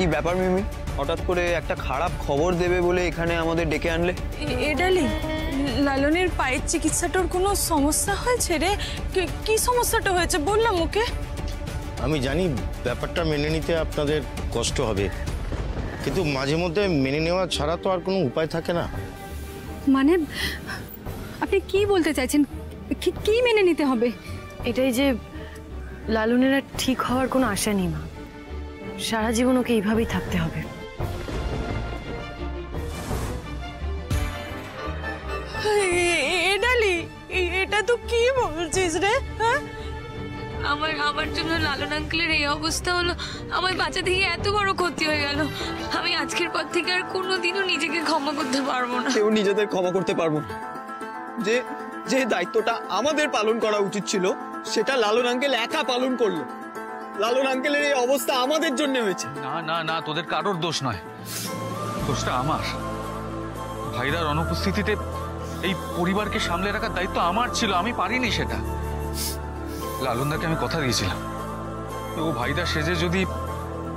কি ব্যাপার মিমি, হঠাৎ করে একটা খারাপ খবর দেবে বলে এখানে আমাদের ডেকে আনলে? এডালি, লালনের পায়ের চিকিৎসাটার কোনো সমস্যা হয়েছে রে? কি সমস্যাটা হয়েছে বললাম ওকে। আমি জানি ব্যাপারটা মেনে নিতে আপনাদের কষ্ট হবে, কিন্তু মাঝে মধ্যে মেনে নেওয়া ছাড়া তো আর কোনো উপায় থাকে না। মানে আপনি কি বলতে চাইছেন? কি মেনে নিতে হবে? এটাই যে লালনের আর ঠিক হওয়ার কোনো আশা নেই মা, সারা জীবন ওকে এইভাবেই থাকতে হবে। এডালি, এটা তো কি বলছিস রে? হ্যাঁ, আমার জন্য লালন আঙ্কেলের এই অবস্থা হলো, আমার বাচ্চা থেকে এত বড় ক্ষতি হয়ে গেল। আমি আজকের পর থেকে আর কোনোদিনও নিজেকে ক্ষমা করতে পারবো না। কেউ নিজেদের ক্ষমা করতে পারবো না। যে দায়িত্বটা আমাদের পালন করা উচিত ছিল সেটা লালন আঙ্কেল একা পালন করলো। লালন আঙ্কেলের এই অবস্থা আমাদের জন্য হয়েছে। না না না, তোদের কারোর দোষ নয়, দোষটা আমার। ভাইরার অনুপস্থিতিতে এই পরিবারকে সামলে রাখার দায়িত্ব আমার ছিল, আমি পারিনি সেটা। লালনদাকে আমি কথা দিয়েছিলাম, ও ভাইদা সেজে যদি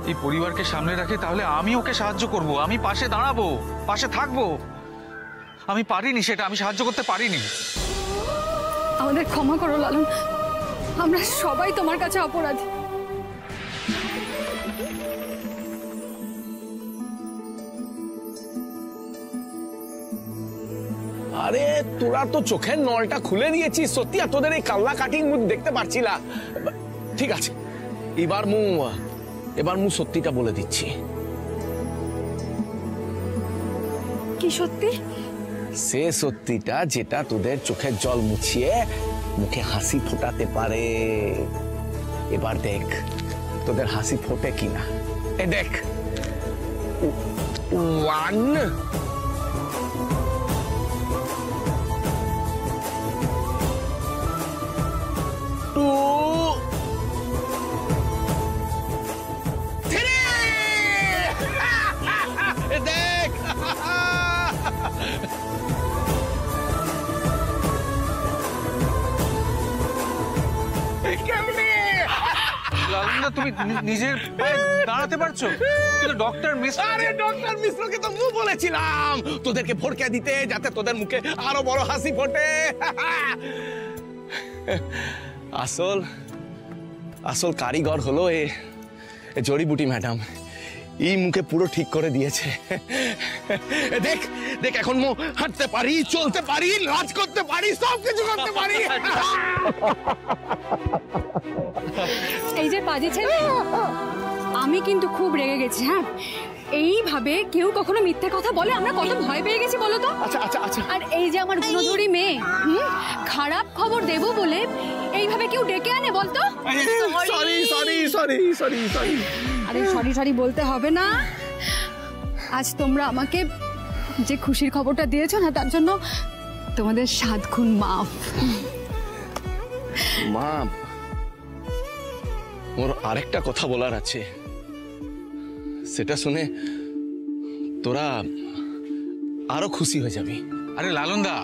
এই পরিবারকে সামলে রাখে তাহলে আমি ওকে সাহায্য করব, আমি পাশে দাঁড়াবো, পাশে থাকবো। আমি পারিনি সেটা, আমি সাহায্য করতে পারিনি। আমাদের ক্ষমা করো লালন, আমরা সবাই তোমার কাছে অপরাধী। আরে তোরা তো চোখের নলটা খুলে দিয়েছিস, সত্যি আর তোদের এই কাল্লা কাটিং মুখ দেখতে পারছি না। ঠিক আছে, এবার মু সত্যিটা বলে দিচ্ছি। কি সত্যি? সে সত্যিটা যেটা তোদের চোখের জল মুছিয়ে মুখে হাসি ফোটাতে পারে। এবার দেখ তোদের হাসি ফোটে কিনা। এ দেখ, 1 2 3 দেখ লালনদা, তুমি নিজের পায়ে দাঁড়াতে পারছো, কিন্তু ডক্টর মিশ্র। আরে ডক্টর মিশ্রকে তো মু বলেছিলাম তোদেরকে ভড়কে দিতে, যাতে তোদের মুখে আরো বড় হাসি ফোটে। আসল কারিগর হলো এ জড়িবুটি ম্যাডাম। এই মুখে পুরো ঠিক করে দিয়েছে। দেখ দেখ, এখন মু হাঁটতে পারি, চলতে পারি, নাচ করতে পারি, সব কিছু করতে পারি। এই যে পাজি ছেলে, আমি কিন্তু খুব রেগে গেছি। হ্যাঁ, এইভাবে কেউ কখনো মিথ্যে কথা বলে আমরা কত ভয় পেয়ে গেছি বলো তো। আচ্ছা আচ্ছা আচ্ছা। আর এই যে আমার গুণধরী মেয়ে, খারাপ খবর দেব বলে এইভাবে কেউ ডেকে আনে বলতো? Sorry sorry sorry sorry sorry. আরে সরি সরি বলতে হবে না। আজ তোমরা আমাকে যে খুশির খবরটা দিয়েছো না, তার জন্য তোমাদের 7 গুণ মাফ। মা, মোর আরেকটা কথা বলার আছে, সেটা শুনে তোরা আরো খুশি হয়ে যাবি। আরে লালনদা,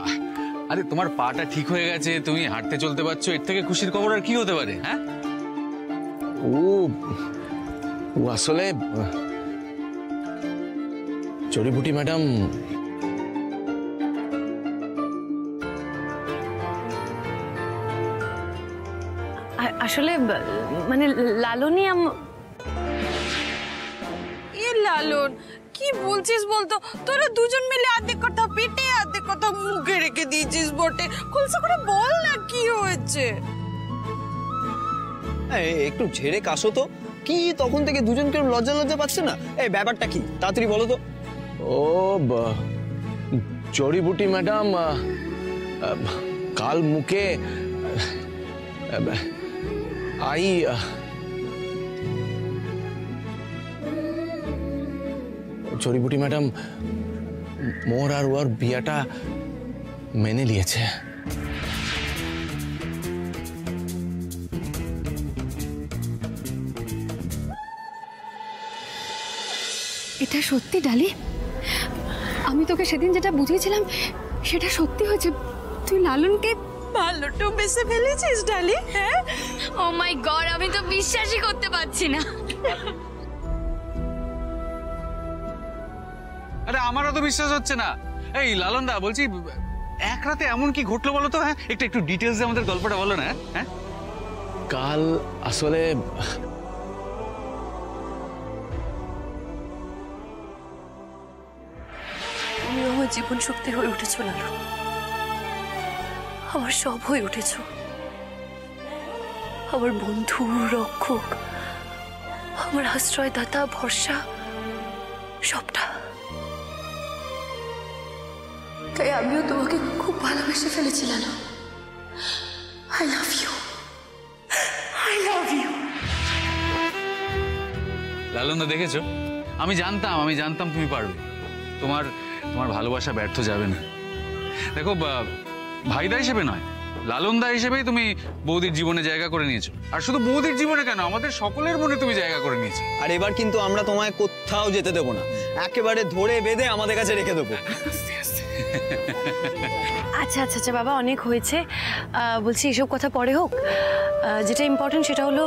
আরে তোমার পাটা ঠিক হয়ে গেছে, তুমি হাঁটতে চলতে পারছো, এর থেকে খুশির খবর আর কি হতে পারে? হ্যাঁ, ও আসলে জড়িবুটি ম্যাডাম আসলে মানে লালনই লালন, কি বলছিস বলতো? তোরা দুজন মিলে অর্ধেক কথা পেটে অর্ধেক কথা মুখে রেখে দিয়েছিস বটে। খুলসা করে বল না কি হয়েছে। একটু ঝেড়ে কাশো তো। কি তখন থেকে দুজনকে লজ্জা লজ্জা পাচ্ছে না? এই ব্যাপারটা কি তাড়াতাড়ি বলো তো। ও জড়িবুটি ম্যাডাম কাল মুখে আই জড়িবুটি ম্যাডাম মোর আর ওর বিয়াটা মেনে নিয়েছে। এটা সত্যি ডালি? আমি তোকে সেদিন যেটা বুঝিয়েছিলাম সেটা সত্যি হয়েছে। তুই লালনকে ভালোটা বেসে ফেলেছিস ডালি? হ্যাঁ, ও মাই গড, আমি তো বিশ্বাসই করতে পারছি না। আরে আমারও তো বিশ্বাস হচ্ছে না। এই লালন দা, বলছি এক রাতে এমন কি ঘটলো বলো তো? হ্যাঁ, একটু একটু ডিটেলস দিয়ে আমাদের গল্পটা বলো না। হ্যাঁ, কাল আসলে তুমি আমার জীবন শক্তি হয়ে উঠেছো লালু, আমার সব হয়ে উঠেছো, আমার বন্ধু, রক্ষক, আমার আশ্রয়দাতা, ভরসা, সবটা। তাই আমিও তোমাকে খুব ভালোবেসে ফেলেছি Lalu. I love you, I love you. Lalon দা দেখেছো, আমি জানতাম তুমি পারবে। তোমার তোমার ভালোবাসা ব্যর্থ যাবে না। দেখো, ভাইদা হিসেবে নয়, লালনদা হিসেবেই তুমি বৌদির জীবনে জায়গা করে নিয়েছো। আর শুধু বৌদির জীবনে কেন, আমাদের সকলের মনে তুমি জায়গা করে নিয়েছো। আর এবার কিন্তু আমরা তোমায় কোথাও যেতে দেবো না, একেবারে ধরে বেঁধে আমাদের কাছে রেখে দেবো। আচ্ছা আচ্ছা আচ্ছা বাবা, অনেক হয়েছে। বলছি এসব কথা পরে হোক, যেটা ইম্পর্টেন্ট সেটা হলো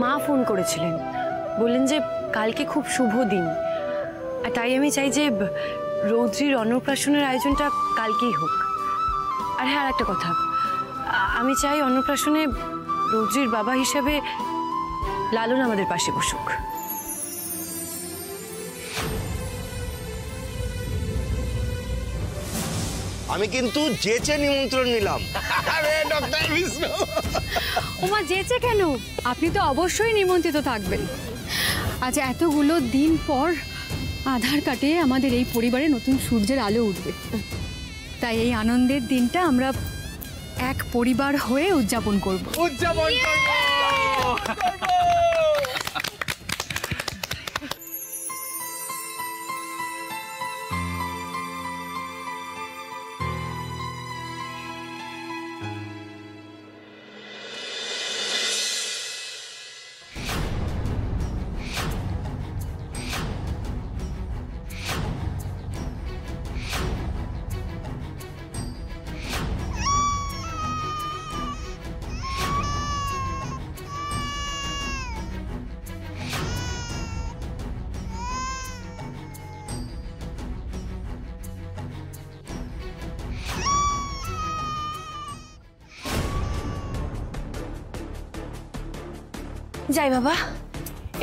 মা ফোন করেছিলেন, বললেন যে কালকে খুব শুভ দিন, আর তাই আমি চাই যে রৌদ্রির অন্নপ্রাশনের আয়োজনটা কালকেই হোক। আর হ্যাঁ, আর একটা কথা, আমি চাই অন্নপ্রাশনে রৌদ্রির বাবা হিসাবে লালন আমাদের পাশে বসুক। আমি কিন্তু যেচে নিমন্ত্রণ নিলাম। ওমা, যেচে কেন? আপনি তো অবশ্যই নিমন্ত্রিত থাকবেন। আজ এতগুলো দিন পর আধার কাটে আমাদের এই পরিবারে নতুন সূর্যের আলো উঠবে, তাই এই আনন্দের দিনটা আমরা এক পরিবার হয়ে উদযাপন করব। যাই বাবা,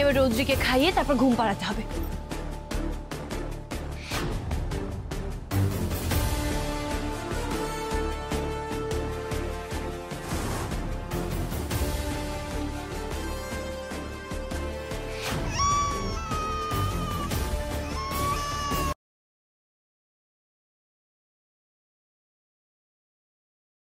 এবার রৌদ্রিকে খাইয়ে তারপর ঘুম পাড়াতে হবে।